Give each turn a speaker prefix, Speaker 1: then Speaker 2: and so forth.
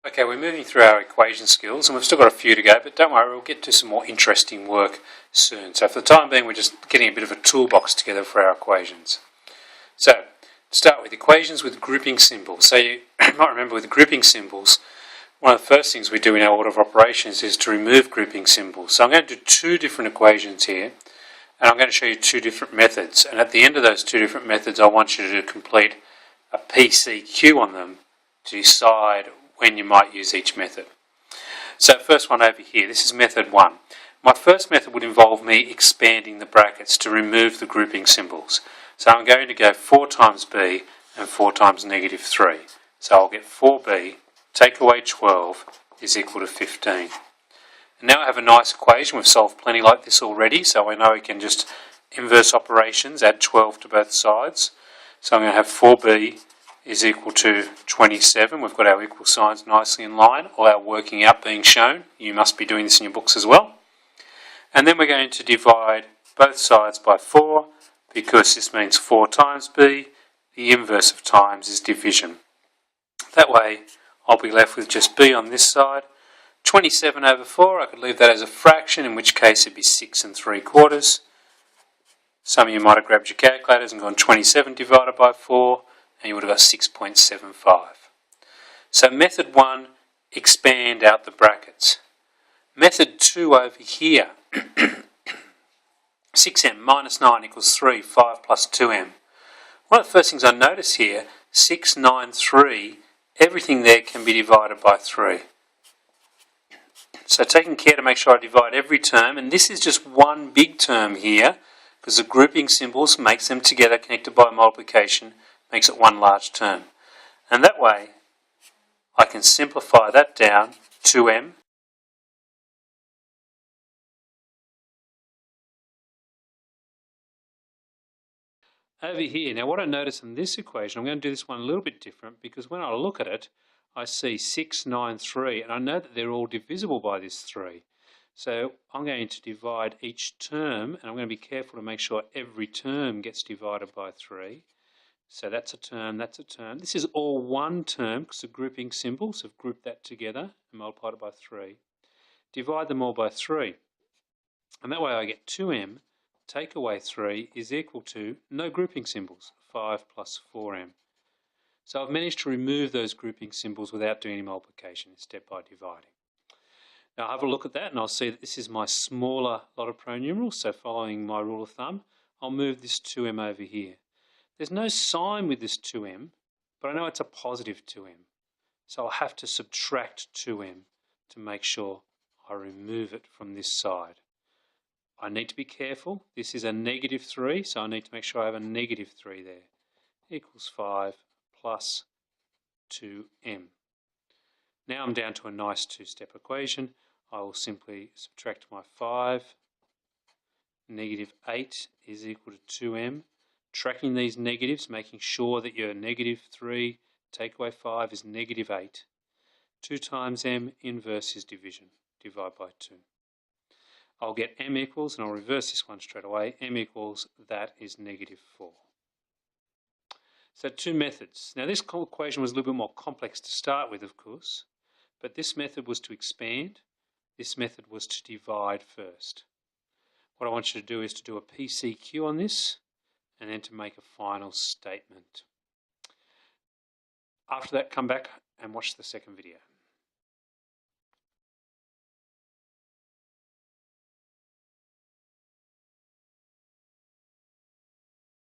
Speaker 1: Okay, we're moving through our equation skills and we've still got a few to go, but don't worry, we'll get to some more interesting work soon. So for the time being, we're just getting a bit of a toolbox together for our equations. So, to start with equations with grouping symbols. So you might remember with grouping symbols, one of the first things we do in our order of operations is to remove grouping symbols. So I'm going to do two different equations here, and I'm going to show you two different methods. And at the end of those two different methods, I want you to complete a PCQ on them to decide when you might use each method. So first one over here, this is method 1. My first method would involve me expanding the brackets to remove the grouping symbols. So I'm going to go 4 times b and 4 times negative 3. So I'll get 4b, take away 12, is equal to 15. And now I have a nice equation. We've solved plenty like this already, so I know we can just inverse operations, add 12 to both sides. So I'm going to have 4b is equal to 27. We've got our equal signs nicely in line, all our working out being shown. You must be doing this in your books as well. And then we're going to divide both sides by 4, because this means 4 times b. The inverse of times is division. That way I'll be left with just b on this side. 27 over 4, I could leave that as a fraction, in which case it'd be 6 3/4. Some of you might have grabbed your calculators and gone 27 divided by 4, and you would have got 6.75. So method 1, expand out the brackets. Method 2 over here, 6m minus 9 equals 3, 5 plus 2m. One of the first things I notice here, 6, 9, 3, everything there can be divided by 3. So taking care to make sure I divide every term, and this is just one big term here, because the grouping symbols makes them together connected by multiplication, makes it one large term. And that way I can simplify that down, 2m. Over here, now what I notice in this equation, I'm going to do this one a little bit different, because when I look at it, I see 6, 9, 3, and I know that they're all divisible by this 3. So I'm going to divide each term, and I'm going to be careful to make sure every term gets divided by 3. So that's a term, that's a term. This is all one term, because the grouping symbols have grouped that together and multiplied it by 3. Divide them all by 3. And that way I get 2m, take away 3, is equal to no grouping symbols, 5 plus 4m. So I've managed to remove those grouping symbols without doing any multiplication, instead by dividing. Now I'll have a look at that and I'll see that this is my smaller lot of pronumerals, so following my rule of thumb, I'll move this 2m over here. There's no sign with this 2m, but I know it's a positive 2m. So I'll have to subtract 2m to make sure I remove it from this side. I need to be careful. This is a negative 3, so I need to make sure I have a negative 3 there. Equals 5 plus 2m. Now I'm down to a nice two-step equation. I will simply subtract my 5. Negative 8 is equal to 2m. Tracking these negatives, making sure that your negative 3 take away 5 is negative 8. 2 times m, inverse is division. Divide by 2. I'll get m equals, and I'll reverse this one straight away, m equals, that is negative 4. So two methods. Now this equation was a little bit more complex to start with, of course, but this method was to expand, this method was to divide first. What I want you to do is to do a PCQ on this, and then to make a final statement. After that, come back and watch the second video.